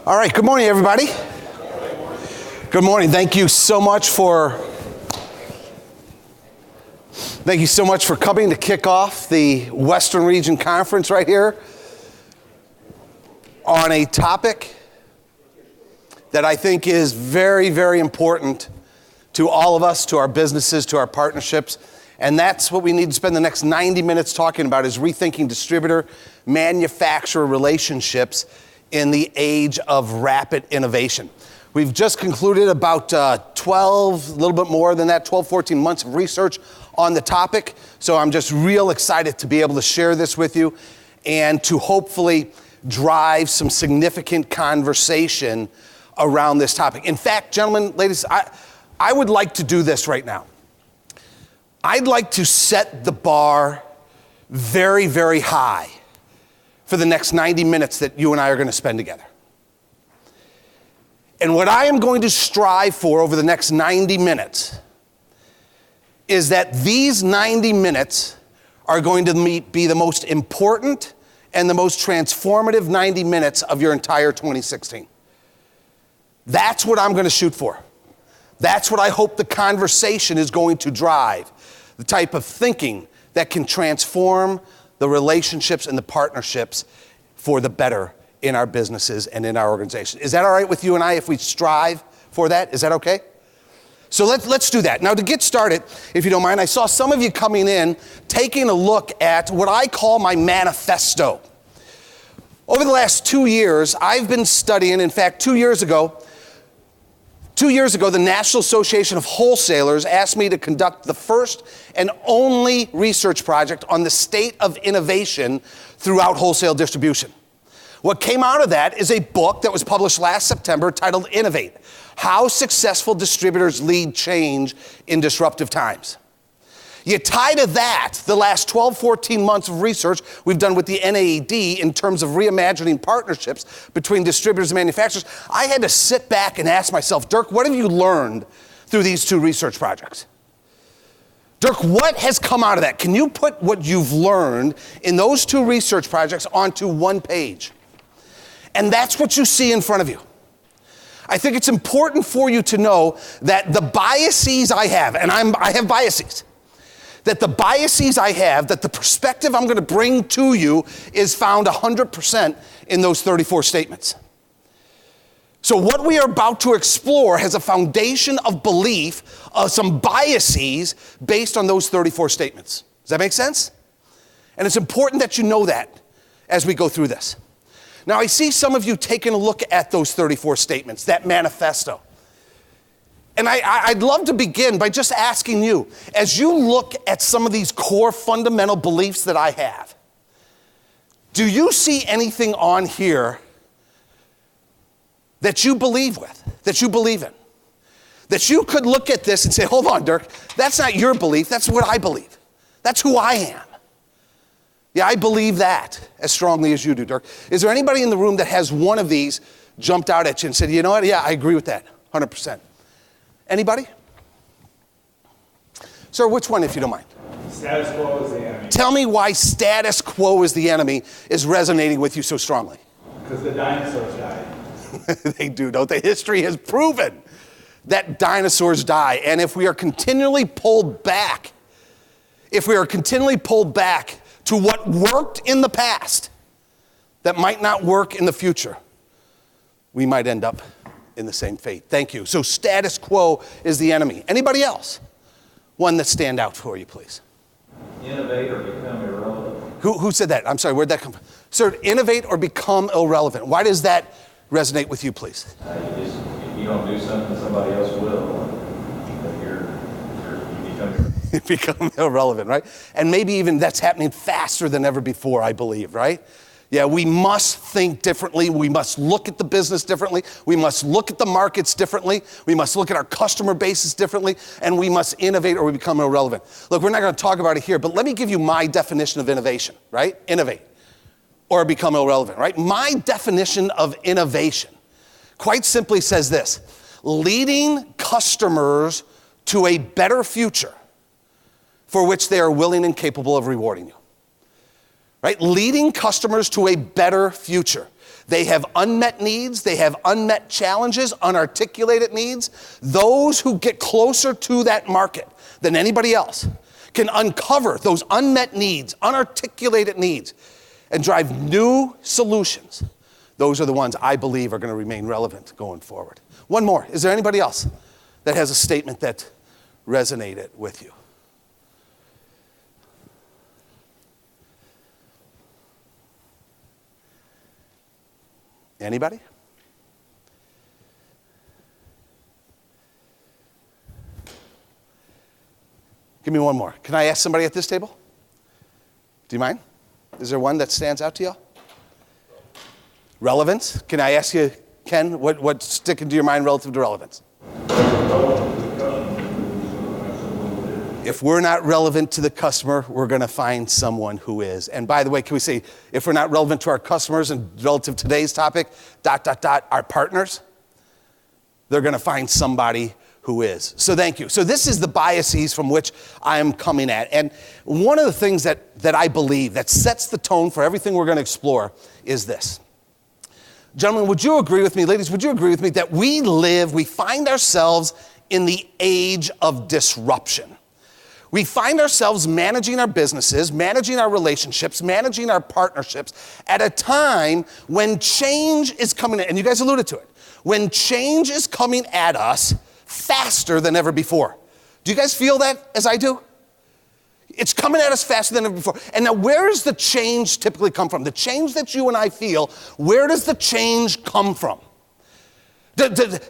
All right, good morning, everybody. Good morning. Thank you so much for coming to kick off the Western Region Conference right here on a topic that I think is very, very important to all of us, to our businesses, to our partnerships. And that's what we need to spend the next 90 minutes talking about, is rethinking distributor-manufacturer relationships in the age of rapid innovation. We've just concluded about 12, a little bit more than that, 12, 14 months of research on the topic. So I'm just real excited to be able to share this with you and to hopefully drive some significant conversation around this topic. In fact, gentlemen, ladies, I would like to do this right now. I'd like to set the bar very, very high for the next 90 minutes that you and I are going to spend together. And what I am going to strive for over the next 90 minutes is that these 90 minutes are going to be the most important and the most transformative 90 minutes of your entire 2016. That's what I'm going to shoot for. That's what I hope the conversation is going to drive, the type of thinking that can transform the relationships and the partnerships for the better in our businesses and in our organization. Is that all right with you and I if we strive for that? Is that okay? So let's do that. Now, to get started, if you don't mind, I saw some of you coming in, taking a look at what I call my manifesto. Over the last 2 years, I've been studying. In fact, 2 years ago, the National Association of Wholesalers asked me to conduct the first and only research project on the state of innovation throughout wholesale distribution. What came out of that is a book that was published last September titled Innovate: How Successful Distributors Lead Change in Disruptive Times. You tie to that the last 12, 14 months of research we've done with the NAED in terms of reimagining partnerships between distributors and manufacturers. I had to sit back and ask myself, Dirk, what have you learned through these two research projects? Dirk, what has come out of that? Can you put what you've learned in those two research projects onto one page? And that's what you see in front of you. I think it's important for you to know that the biases I have, and I have biases, that the biases I have, that the perspective I'm going to bring to you is found 100% in those 34 statements. So what we are about to explore has a foundation of belief, some biases based on those 34 statements. Does that make sense? And it's important that you know that as we go through this. Now, I see some of you taking a look at those 34 statements, that manifesto. And I'd love to begin by just asking you, as you look at some of these core fundamental beliefs that I have, do you see anything on here that you believe with, that you believe in? That you could look at this and say, hold on, Dirk, that's not your belief, that's what I believe. That's who I am. Yeah, I believe that as strongly as you do, Dirk. Is there anybody in the room that has one of these jumped out at you and said, you know what, yeah, I agree with that, 100%. Anybody? Sir, which one, if you don't mind? Status quo is the enemy. Tell me why status quo is the enemy is resonating with you so strongly. Because the dinosaurs died. They do, don't they? History has proven that dinosaurs die. And if we are continually pulled back, to what worked in the past that might not work in the future, we might end up in the same fate. Thank you. So status quo is the enemy. Anybody else? One that stand out for you, please. Innovate or become irrelevant. Who said that? I'm sorry, where'd that come from? Sir, innovate or become irrelevant. Why does that resonate with you, please? If you don't do something, somebody else will. You become irrelevant, right? And maybe even that's happening faster than ever before, I believe, right? Yeah, we must think differently. We must look at the business differently. We must look at the markets differently. We must look at our customer bases differently. And we must innovate or we become irrelevant. Look, we're not going to talk about it here, but let me give you my definition of innovation, right? Innovate or become irrelevant, right? My definition of innovation quite simply says this: leading customers to a better future for which they are willing and capable of rewarding you. Right? Leading customers to a better future. They have unmet needs. They have unmet challenges, unarticulated needs. Those who get closer to that market than anybody else can uncover those unmet needs, unarticulated needs, and drive new solutions. Those are the ones I believe are going to remain relevant going forward. One more. Is there anybody else that has a statement that resonated with you? Anybody? Give me one more. Can I ask somebody at this table? Do you mind? Is there one that stands out to you? Relevance? Can I ask you, Ken, what's sticking to your mind relative to relevance? If we're not relevant to the customer, we're going to find someone who is. And by the way, can we say, if we're not relevant to our customers and relative to today's topic, ... our partners, they're going to find somebody who is. So thank you. So this is the biases from which I am coming at. And one of the things that I believe that sets the tone for everything we're going to explore is this. Gentlemen, would you agree with me, ladies, would you agree with me that we find ourselves in the age of disruption? We find ourselves managing our businesses, managing our relationships, managing our partnerships at a time when change is coming in, and you guys alluded to it, when change is coming at us faster than ever before. Do you guys feel that as I do? It's coming at us faster than ever before. And now where does the change typically come from? The change that you and I feel, where does the change come from?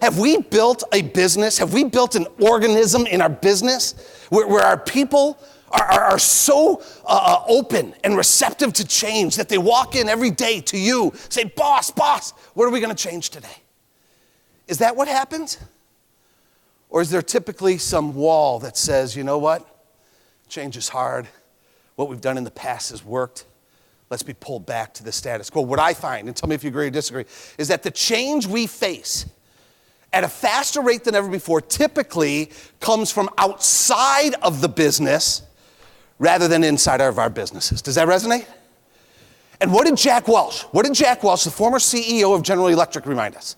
Have we built a business? Have we built an organism in our business where our people are so open and receptive to change that they walk in every day to you, say, boss, what are we going to change today? Is that what happens? Or is there typically some wall that says, you know what? Change is hard. What we've done in the past has worked. Let's be pulled back to the status quo. What I find, and tell me if you agree or disagree, is that the change we face at a faster rate than ever before typically comes from outside of the business rather than inside of our businesses. Does that resonate? And what did Jack Welch, the former CEO of General Electric, remind us?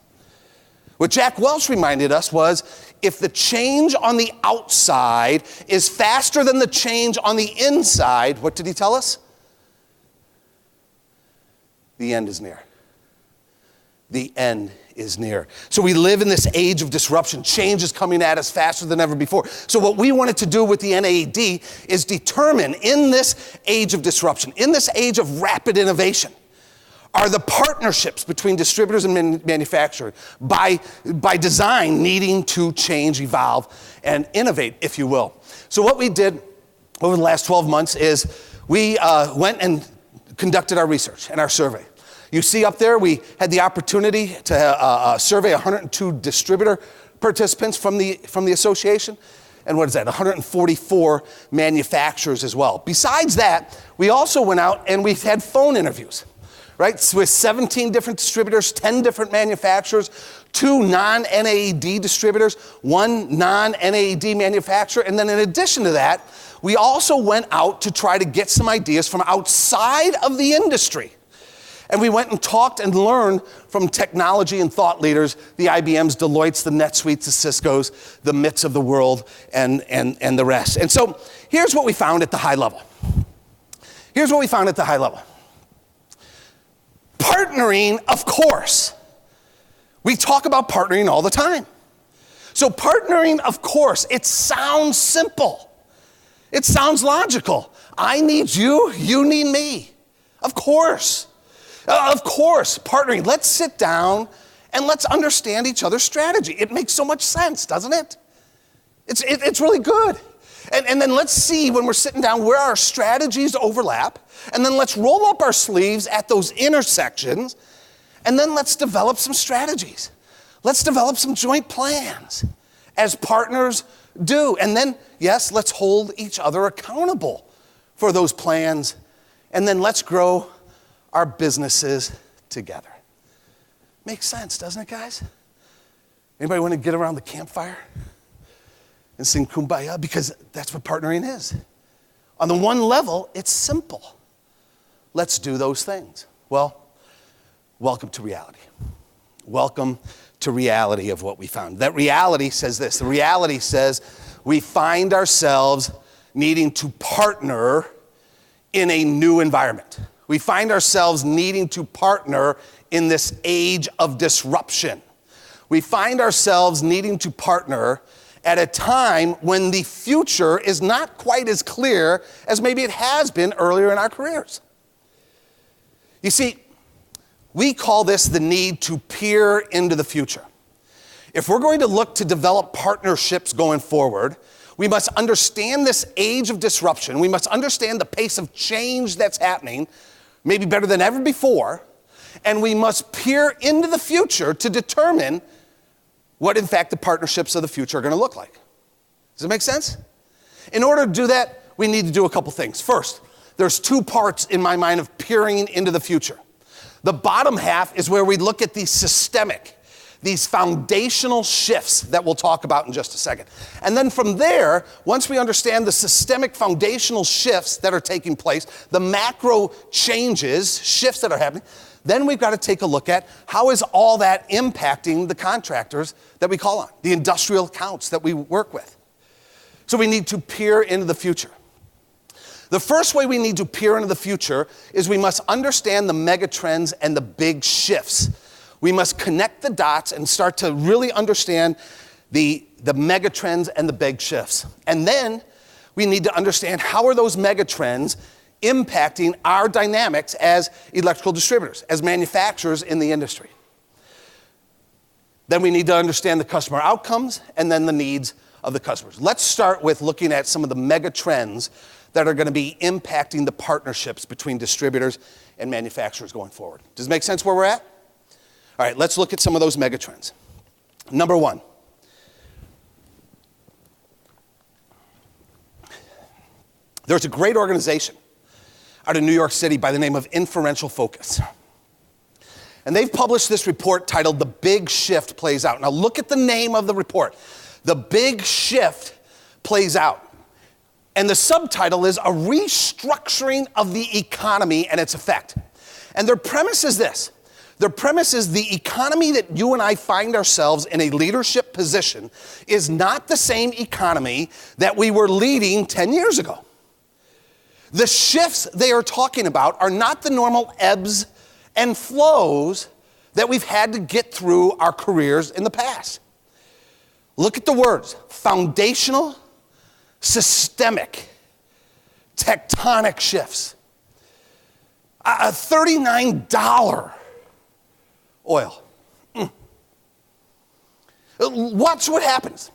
What Jack Welch reminded us was, if the change on the outside is faster than the change on the inside, what did he tell us? The end is near. The end is near. So we live in this age of disruption. Change is coming at us faster than ever before. So what we wanted to do with the NAED is determine, in this age of disruption, in this age of rapid innovation, are the partnerships between distributors and manufacturers by design needing to change, evolve, and innovate, if you will. So what we did over the last 12 months is we went and conducted our research and our survey. You see up there, we had the opportunity to survey 102 distributor participants from the association. And what is that? 144 manufacturers as well. Besides that, we also went out and we had phone interviews, right? With 17 different distributors, 10 different manufacturers, 2 non-NAED distributors, 1 non-NAED manufacturer. And then in addition to that, we also went out to try to get some ideas from outside of the industry. And we went and talked and learned from technology and thought leaders, the IBMs, Deloittes, the NetSuites, the Ciscos, the MITs of the world, and the rest. And so here's what we found at the high level. Partnering, of course. We talk about partnering all the time. So partnering, of course, it sounds simple. It sounds logical. I need you, you need me. Of course. Of course, partnering. Let's sit down and let's understand each other's strategy. It makes so much sense, doesn't it? It's really good. And then let's see, when we're sitting down, where our strategies overlap. And then let's roll up our sleeves at those intersections. And then let's develop some strategies. Let's develop some joint plans, as partners do. And then, yes, let's hold each other accountable for those plans. And then let's grow our businesses together. Makes sense, doesn't it, guys? Anybody want to get around the campfire and sing Kumbaya? Because that's what partnering is. On the one level, it's simple. Let's do those things. Well, welcome to reality. Welcome to reality of what we found. That reality says this. The reality says we find ourselves needing to partner in a new environment. We find ourselves needing to partner in this age of disruption. We find ourselves needing to partner at a time when the future is not quite as clear as maybe it has been earlier in our careers. You see, we call this the need to peer into the future. If we're going to look to develop partnerships going forward, we must understand this age of disruption. We must understand the pace of change that's happening, maybe better than ever before, and we must peer into the future to determine what, in fact, the partnerships of the future are going to look like. Does it make sense? In order to do that, we need to do a couple things. First, there's two parts in my mind of peering into the future. The bottom half is where we look at these systemic, these foundational shifts that we'll talk about in just a second. And then from there, once we understand the systemic foundational shifts that are taking place, the macro changes, shifts that are happening, then we've got to take a look at how is all that impacting the contractors that we call on, the industrial accounts that we work with. So we need to peer into the future. The first way we need to peer into the future is we must understand the mega trends and the big shifts. We must connect the dots and start to really understand the mega trends and the big shifts. And then we need to understand how are those mega trends impacting our dynamics as electrical distributors, as manufacturers in the industry. Then we need to understand the customer outcomes and then the needs of the customers. Let's start with looking at some of the mega trends that are going to be impacting the partnerships between distributors and manufacturers going forward. Does it make sense where we're at? All right, let's look at some of those mega trends. Number one, there's a great organization out of New York City by the name of Inferential Focus. And they've published this report titled The Big Shift Plays Out. Now look at the name of the report. The Big Shift Plays Out. And the subtitle is A Restructuring of the Economy and Its Effect. And their premise is this. Their premise is the economy that you and I find ourselves in a leadership position is not the same economy that we were leading 10 years ago. The shifts they are talking about are not the normal ebbs and flows that we've had to get through our careers in the past. Look at the words, foundational, systemic, tectonic shifts. A $39 oil. Watch what happens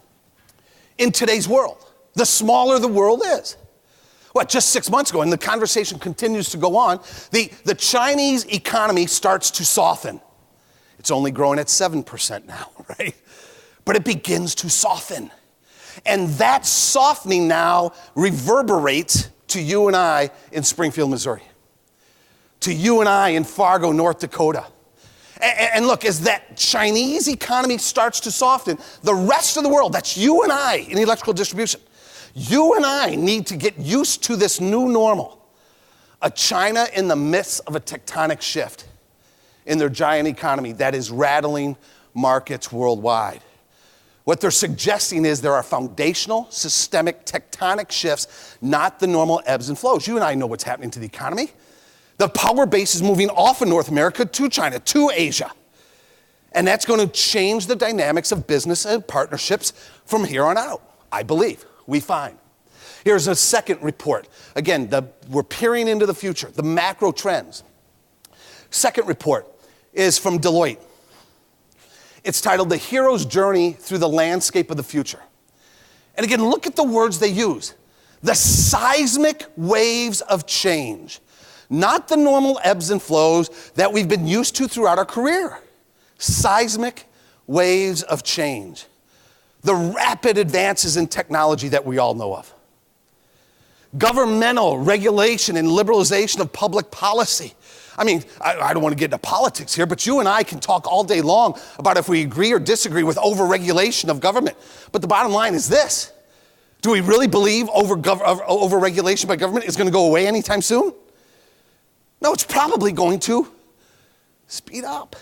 in today's world. The smaller the world is. Just 6 months ago, and the conversation continues to go on, the Chinese economy starts to soften. It's only growing at 7% now, right? But it begins to soften. And that softening now reverberates to you and I in Springfield, Missouri, to you and I in Fargo, North Dakota. And look, as that Chinese economy starts to soften, the rest of the world, that's you and I in electrical distribution, you and I need to get used to this new normal. A China in the midst of a tectonic shift in their giant economy that is rattling markets worldwide. What they're suggesting is there are foundational, systemic, tectonic shifts, not the normal ebbs and flows. You and I know what's happening to the economy. The power base is moving off of North America to China, to Asia. And that's going to change the dynamics of business and partnerships from here on out, I believe, we find. Here's a second report. Again, we're peering into the future, the macro trends. Second report is from Deloitte. It's titled The Hero's Journey Through the Landscape of the Future. And again, look at the words they use. The seismic waves of change, not the normal ebbs and flows that we've been used to throughout our career. Seismic waves of change. The rapid advances in technology that we all know of. Governmental regulation and liberalization of public policy. I mean, I don't want to get into politics here, but you and I can talk all day long about if we agree or disagree with over-regulation of government. But the bottom line is this. Do we really believe over-regulation by government is going to go away anytime soon? No, it's probably going to Speed up.